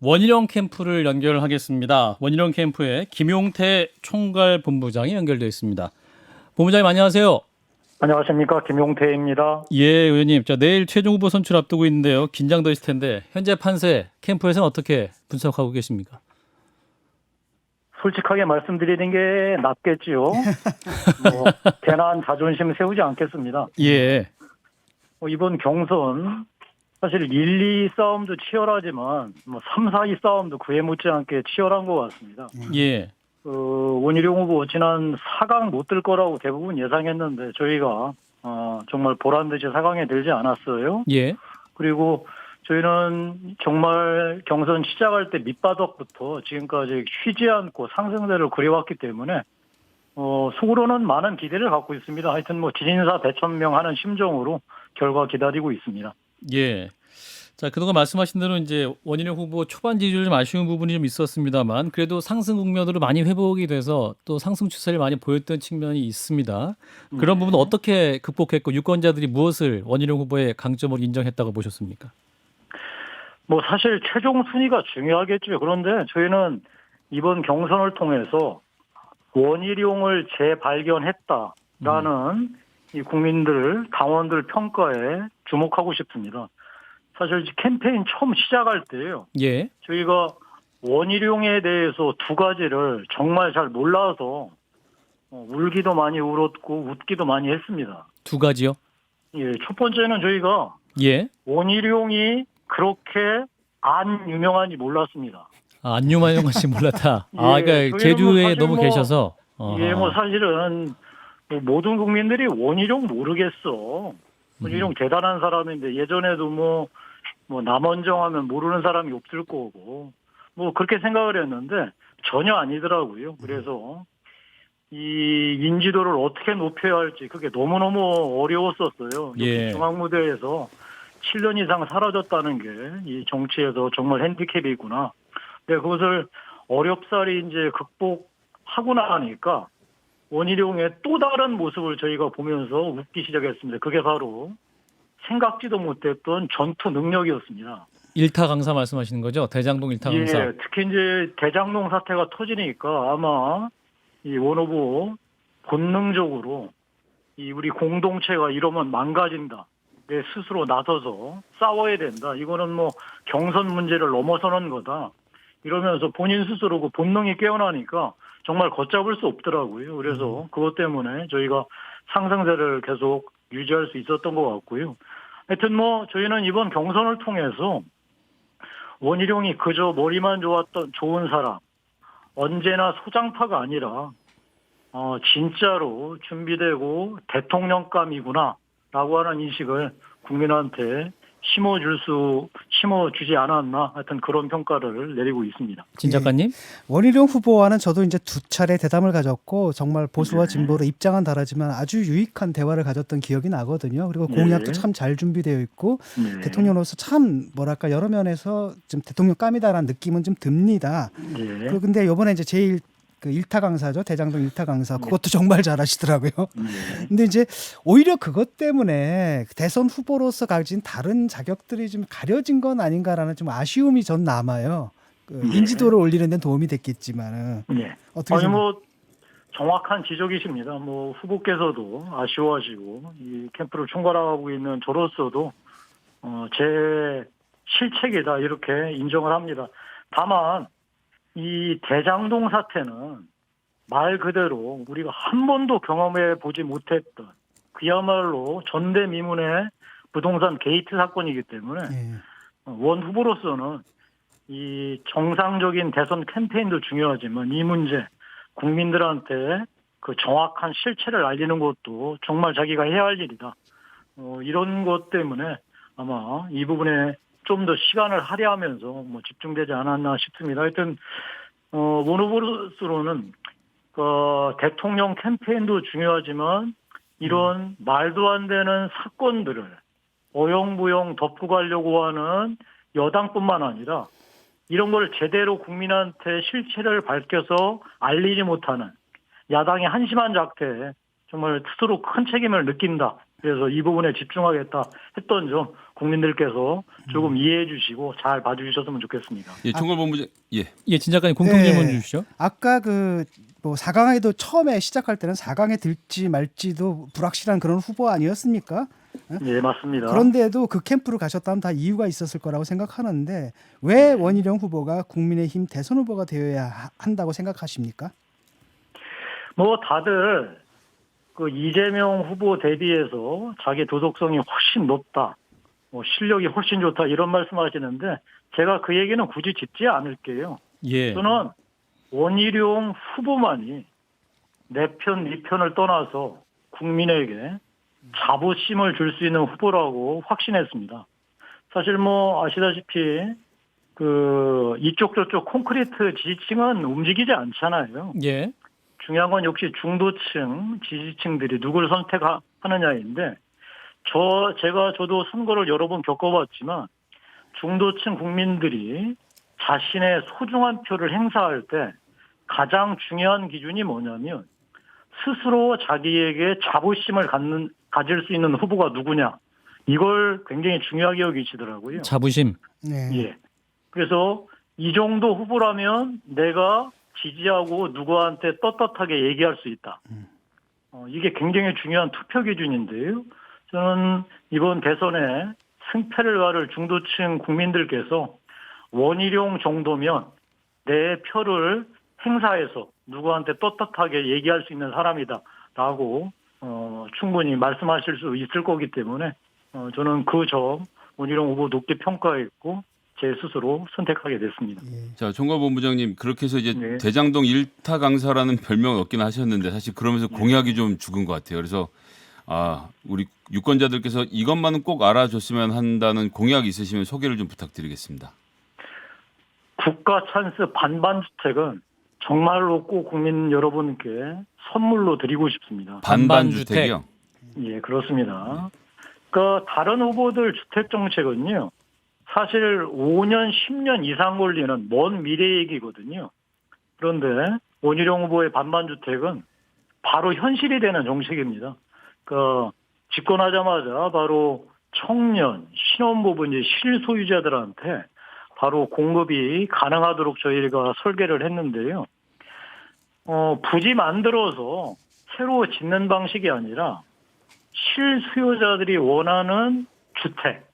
원희룡 캠프를 연결하겠습니다. 원희룡 캠프에 김용태 총괄본부장이 연결되어 있습니다. 본부장님 안녕하세요. 안녕하십니까, 김용태입니다. 예, 의원님. 자, 내일 최종 후보 선출 앞두고 있는데요. 긴장도 있을 텐데 현재 판세 캠프에서는 어떻게 분석하고 계십니까? 솔직하게 말씀드리는 게 낫겠지요. 괜한 자존심 세우지 않겠습니다. 예, 이번 경선 사실 1, 2 싸움도 치열하지만 3, 4, 2 싸움도 그에 못지않게 치열한 것 같습니다. 예, 원희룡 후보 지난 4강 못 들 거라고 대부분 예상했는데 저희가 정말 보란 듯이 4강에 들지 않았어요. 예, 그리고 저희는 정말 경선 시작할 때 밑바닥부터 지금까지 쉬지 않고 상승세를 그려왔기 때문에 속으로는 많은 기대를 갖고 있습니다. 하여튼 진인사 대천명하는 심정으로 결과 기다리고 있습니다. 예. 자, 그동안 말씀하신 대로 이제 원희룡 후보 초반 지지율 좀 아쉬운 부분이 좀 있었습니다만 그래도 상승 국면으로 많이 회복이 돼서 또 상승 추세를 많이 보였던 측면이 있습니다. 그런 부분 어떻게 극복했고 유권자들이 무엇을 원희룡 후보의 강점으로 인정했다고 보셨습니까? 사실 최종 순위가 중요하겠죠. 그런데 저희는 이번 경선을 통해서 원희룡을 재발견했다라는 이 국민들, 당원들 평가에 주목하고 싶습니다. 사실 캠페인 처음 시작할 때요. 예. 저희가 원희룡에 대해서 두 가지를 정말 잘 몰라서 울기도 많이 울었고 웃기도 많이 했습니다. 두 가지요? 예, 첫 번째는 저희가 예. 원희룡이 그렇게 안 유명한지 몰랐습니다. 안유만 형씨 몰랐다. 예, 그러니까 제주에 사실 너무 계셔서. 예, 사실은 모든 국민들이 원희룡 모르겠어. 원희룡 대단한 사람인데 예전에도 남원정 하면 모르는 사람이 없을 거고 그렇게 생각을 했는데 전혀 아니더라고요. 그래서 이 인지도를 어떻게 높여야 할지 그게 너무너무 어려웠었어요. 예. 중앙무대에서 7년 이상 사라졌다는 게 이 정치에서 정말 핸디캡이구나. 근데 그것을 어렵사리 이제 극복하고 나니까 원희룡의 또 다른 모습을 저희가 보면서 웃기 시작했습니다. 그게 바로 생각지도 못했던 전투 능력이었습니다. 일타 강사 말씀하시는 거죠? 대장동 일타 강사. 예, 특히 이제 대장동 사태가 터지니까 아마 이 원 후보 본능적으로 이 우리 공동체가 이러면 망가진다. 내 스스로 나서서 싸워야 된다. 이거는 경선 문제를 넘어서는 거다. 이러면서 본인 스스로 그 본능이 깨어나니까 정말 걷잡을 수 없더라고요. 그래서 그것 때문에 저희가 상승세를 계속 유지할 수 있었던 것 같고요. 하여튼 저희는 이번 경선을 통해서 원희룡이 그저 머리만 좋은 사람, 언제나 소장파가 아니라 진짜로 준비되고 대통령감이구나라고 하는 인식을 국민한테 심어주지 않았나 하여튼 그런 평가를 내리고 있습니다. 진 작가님? 원희룡 후보와는 저도 이제 두 차례 대담을 가졌고 정말 보수와 진보로 입장은 다르지만 아주 유익한 대화를 가졌던 기억이 나거든요. 그리고 공약도 참 잘 준비되어 있고 대통령으로서 참 여러 면에서 좀 대통령감이다라는 느낌은 좀 듭니다. 그리고 근데 이번에 이제 제일 그 일타 강사죠. 대장동 일타 강사. 그것도 정말 잘하시더라고요. 근데 이제 오히려 그것 때문에 대선 후보로서 가진 다른 자격들이 좀 가려진 건 아닌가라는 좀 아쉬움이 전 남아요. 인지도를 올리는 데 도움이 됐겠지만은. 어떻게 정확한 지적이십니다. 후보께서도 아쉬워하시고 이 캠프를 총괄하고 있는 저로서도 제 실책이다 이렇게 인정을 합니다. 다만 이 대장동 사태는 말 그대로 우리가 한 번도 경험해 보지 못했던 그야말로 전대미문의 부동산 게이트 사건이기 때문에 원 후보로서는 이 정상적인 대선 캠페인도 중요하지만 이 문제 국민들한테 그 정확한 실체를 알리는 것도 정말 자기가 해야 할 일이다. 이런 것 때문에 아마 이 부분에 좀 더 시간을 할애하면서 집중되지 않았나 싶습니다. 하여튼 원 후보로서는 대통령 캠페인도 중요하지만 이런 말도 안 되는 사건들을 어영부영 덮고 가려고 하는 여당뿐만 아니라 이런 걸 제대로 국민한테 실체를 밝혀서 알리지 못하는 야당의 한심한 작태에 정말 스스로 큰 책임을 느낀다. 그래서 이 부분에 집중하겠다 했던 점 국민들께서 조금 이해해 주시고 잘 봐주셨으면 좋겠습니다. 예, 총괄본부장 예. 예, 진 작가님 공통 질문 네. 주시죠. 아까 뭐 4강에도 처음에 시작할 때는 4강에 들지 말지도 불확실한 그런 후보 아니었습니까? 예, 맞습니다. 그런데도 그 캠프를 가셨다면 다 이유가 있었을 거라고 생각하는데 왜 원희룡 후보가 국민의힘 대선 후보가 되어야 한다고 생각하십니까? 뭐 다들 그 이재명 후보 대비해서 자기 도덕성이 훨씬 높다, 뭐 실력이 훨씬 좋다 이런 말씀하시는데 제가 그 얘기는 굳이 짚지 않을게요. 예. 저는 원희룡 후보만이 내 편, 네 편을 떠나서 국민에게 자부심을 줄 수 있는 후보라고 확신했습니다. 사실 뭐 아시다시피 그 이쪽 저쪽 콘크리트 지지층은 움직이지 않잖아요. 예. 중요한 건 역시 중도층 지지층들이 누굴 선택하느냐인데 저도 선거를 여러 번 겪어봤지만 중도층 국민들이 자신의 소중한 표를 행사할 때 가장 중요한 기준이 뭐냐면 스스로 자기에게 자부심을 가질 수 있는 후보가 누구냐 이걸 굉장히 중요하게 여기시더라고요. 자부심. 네. 예. 그래서 이 정도 후보라면 내가 지지하고 누구한테 떳떳하게 얘기할 수 있다. 이게 굉장히 중요한 투표 기준인데요. 저는 이번 대선에 승패를 가를 중도층 국민들께서 원희룡 정도면 내 표를 행사해서 누구한테 떳떳하게 얘기할 수 있는 사람이다라고 충분히 말씀하실 수 있을 거기 때문에 저는 그 점 원희룡 후보 높게 평가했고 제 스스로 선택하게 됐습니다. 자, 총괄본부장님 그렇게 해서 이제 네. 대장동 일타 강사라는 별명을 얻긴 하셨는데 사실 그러면서 공약이 좀 죽은 것 같아요. 그래서 우리 유권자들께서 이것만은 꼭 알아줬으면 한다는 공약이 있으시면 소개를 좀 부탁드리겠습니다. 국가 찬스 반반 주택은 정말로 꼭 국민 여러분께 선물로 드리고 싶습니다. 반반 주택이요. 예, 그렇습니다. 그러니까 다른 후보들 주택 정책은요. 사실 5년, 10년 이상 걸리는 먼 미래 얘기거든요. 그런데 원희룡 후보의 반반 주택은 바로 현실이 되는 정책입니다. 그러니까 집권하자마자 바로 청년, 신혼부부 이제 실소유자들한테 바로 공급이 가능하도록 저희가 설계를 했는데요. 부지 만들어서 새로 짓는 방식이 아니라 실수요자들이 원하는 주택.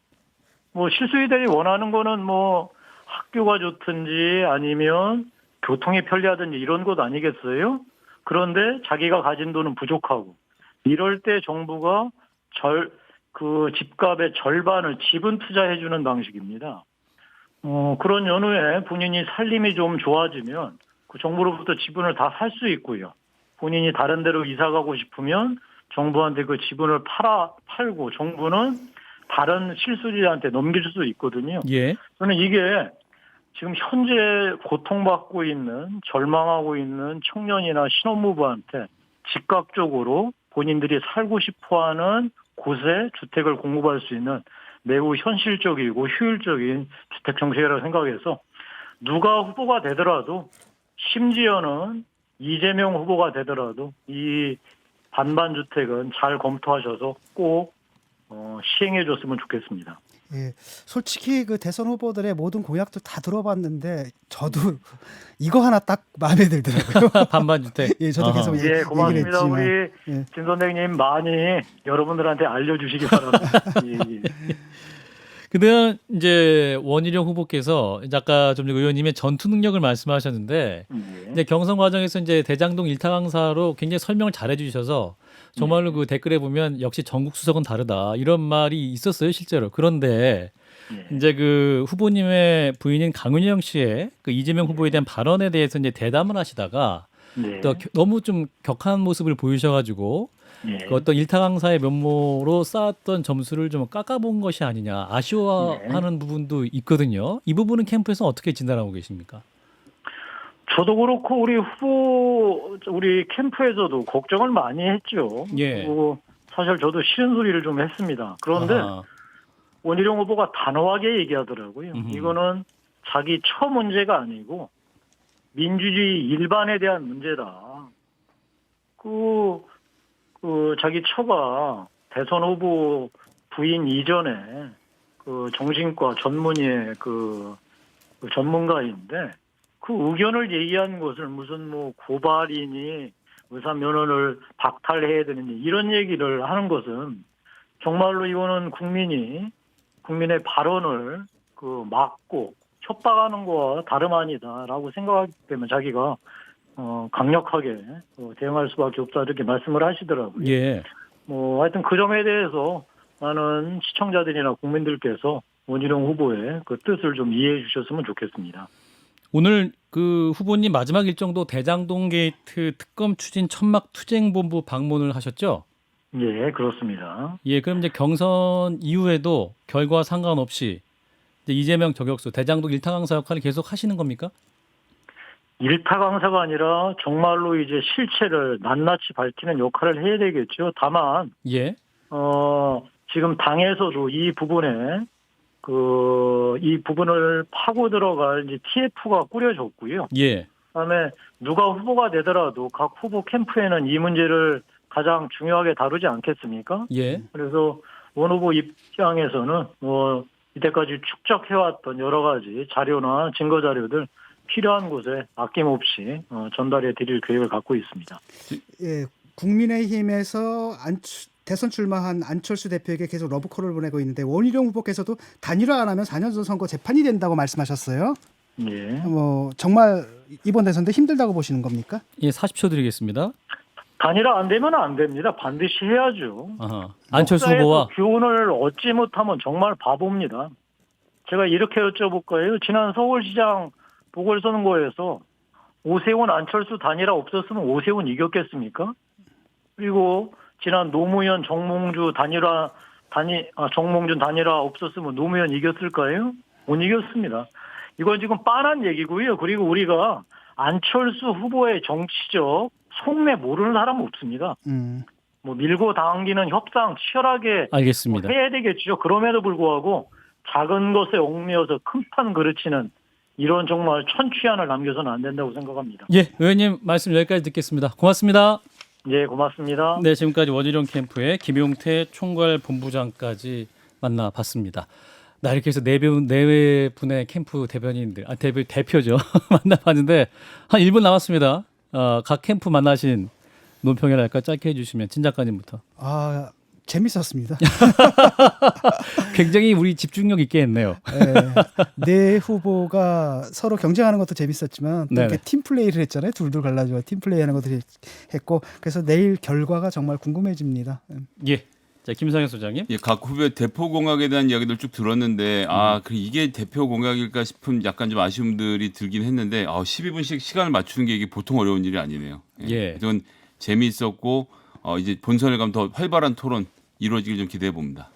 뭐 실수요자들이 원하는 거는 뭐 학교가 좋든지 아니면 교통이 편리하든지 이런 것 아니겠어요? 그런데 자기가 가진 돈은 부족하고 이럴 때 정부가 그 집값의 절반을 지분 투자해 주는 방식입니다. 그런 연후에 본인이 살림이 좀 좋아지면 그 정부로부터 지분을 다 살 수 있고요. 본인이 다른 데로 이사 가고 싶으면 정부한테 그 지분을 팔고 정부는 다른 실수요자한테 넘길 수 있거든요. 예. 저는 이게 지금 현재 고통받고 있는 절망하고 있는 청년이나 신혼부부한테 즉각적으로 본인들이 살고 싶어하는 곳에 주택을 공급할 수 있는 매우 현실적이고 효율적인 주택 정책이라고 생각해서 누가 후보가 되더라도 심지어는 이재명 후보가 되더라도 이 반반 주택은 잘 검토하셔서 꼭 시행해 줬으면 좋겠습니다. 예, 솔직히 그 대선 후보들의 모든 공약도 다 들어봤는데 저도 이거 하나 딱 마음에 들더라고요. 반반 주택. 예, 저도 아하. 계속 예, 고맙습니다. 얘기를 했지만. 우리 예. 진 선생님 많이 여러분들한테 알려주시기 바랍니다. 예, 예. 근데 이제 원희룡 후보께서 이제 아까 좀 의원님의 전투 능력을 말씀하셨는데 예. 이제 경선 과정에서 이제 대장동 일타 강사로 굉장히 설명을 잘해 주셔서 정말로 그 댓글에 보면 역시 전국 수석은 다르다 이런 말이 있었어요 실제로. 그런데 예. 이제 그 후보님의 부인인 강은영 씨의 그 이재명 후보에 대한 발언에 대해서 이제 대담을 하시다가 네. 또 너무 좀 격한 모습을 보이셔가지고 예. 그 어떤 일타 강사의 면모로 쌓았던 점수를 좀 깎아본 것이 아니냐 아쉬워하는 부분도 있거든요. 이 부분은 캠프에서 어떻게 진단하고 계십니까? 저도 그렇고 우리 캠프에서도 걱정을 많이 했죠. 예. 그리고 사실 저도 싫은 소리를 좀 했습니다. 그런데 아하. 원희룡 후보가 단호하게 얘기하더라고요. 음흠. 이거는 자기 처 문제가 아니고 민주주의 일반에 대한 문제다. 자기 처가 대선 후보 부인 이전에 그 정신과 전문의의 그 전문가인데 그 의견을 얘기한 것을 무슨 뭐 고발이니 의사 면허를 박탈해야 되느니 이런 얘기를 하는 것은 정말로 이거는 국민의 발언을 그 막고 협박하는 거와 다름 아니다라고 생각하기 때문에 자기가 강력하게 대응할 수밖에 없다 이렇게 말씀을 하시더라고요. 예. 뭐 하여튼 그 점에 대해서 많은 시청자들이나 국민들께서 원희룡 후보의 그 뜻을 좀 이해해 주셨으면 좋겠습니다. 오늘 그 후보님 마지막 일정도 대장동 게이트 특검 추진 천막 투쟁본부 방문을 하셨죠? 예, 그렇습니다. 예, 그럼 이제 경선 이후에도 결과 상관없이 이제 이재명 저격수 대장동 일타 강사 역할을 계속 하시는 겁니까? 일타 강사가 아니라 정말로 이제 실체를 낱낱이 밝히는 역할을 해야 되겠죠. 다만 예. 지금 당에서도 이 부분을 파고 들어갈 이제 TF가 꾸려졌고요. 예. 그다음에 누가 후보가 되더라도 각 후보 캠프에는 이 문제를 가장 중요하게 다루지 않겠습니까? 예. 그래서 원 후보 입장에서는 뭐 이때까지 축적해왔던 여러 가지 자료나 증거 자료들 필요한 곳에 아낌없이 전달해 드릴 계획을 갖고 있습니다. 예, 국민의힘에서 대선 출마한 안철수 대표에게 계속 러브콜을 보내고 있는데 원희룡 후보께서도 단일화 안 하면 4년 전 선거 재판이 된다고 말씀하셨어요. 예. 뭐 정말 이번 대선 때 힘들다고 보시는 겁니까? 예, 40초 드리겠습니다. 단일화 안 되면 안 됩니다. 반드시 해야죠. 아하. 안철수 후보와 교훈을 얻지 못하면 정말 바보입니다. 제가 이렇게 여쭤볼까요? 지난 서울시장 보궐선거에서 오세훈 안철수 단일화 없었으면 오세훈 이겼겠습니까? 그리고 지난 노무현 정몽준 단일화 없었으면 노무현 이겼을까요? 못 이겼습니다. 이건 지금 빤한 얘기고요. 그리고 우리가 안철수 후보의 정치적 속내 모르는 사람은 없습니다. 뭐 밀고 당기는 협상 치열하게 알겠습니다. 해야 되겠죠. 그럼에도 불구하고 작은 것에 얽매여서 큰 판 그르치는 이런 정말 천취한을 남겨서는 안 된다고 생각합니다. 예, 의원님 말씀 여기까지 듣겠습니다. 고맙습니다. 예, 고맙습니다. 네, 지금까지 원희룡 캠프의 김용태 총괄 본부장까지 만나봤습니다. 나 이렇게 해서 네 분의 캠프 대변인들, 대표죠. 만나봤는데 한 1분 남았습니다. 각 캠프 만나신 논평이랄까 짧게 해주시면 진 작가님부터. 아, 재밌었습니다. 굉장히 우리 집중력 있게 했네요. 네 후보가 서로 경쟁하는 것도 재밌었지만 또 이렇게 네네. 팀 플레이를 했잖아요. 둘둘 갈라져 팀 플레이하는 것도 했고 그래서 내일 결과가 정말 궁금해집니다. 예, 자 김상현 소장님. 예, 각 후보의 대표 공약에 대한 이야기들 쭉 들었는데 이게 대표 공약일까 싶은 약간 좀 아쉬움들이 들긴 했는데 12분씩 시간을 맞추는 게 이게 보통 어려운 일이 아니네요. 예. 이건 재미있었고 이제 본선을 가면 더 활발한 토론 이루어지길 좀 기대해 봅니다.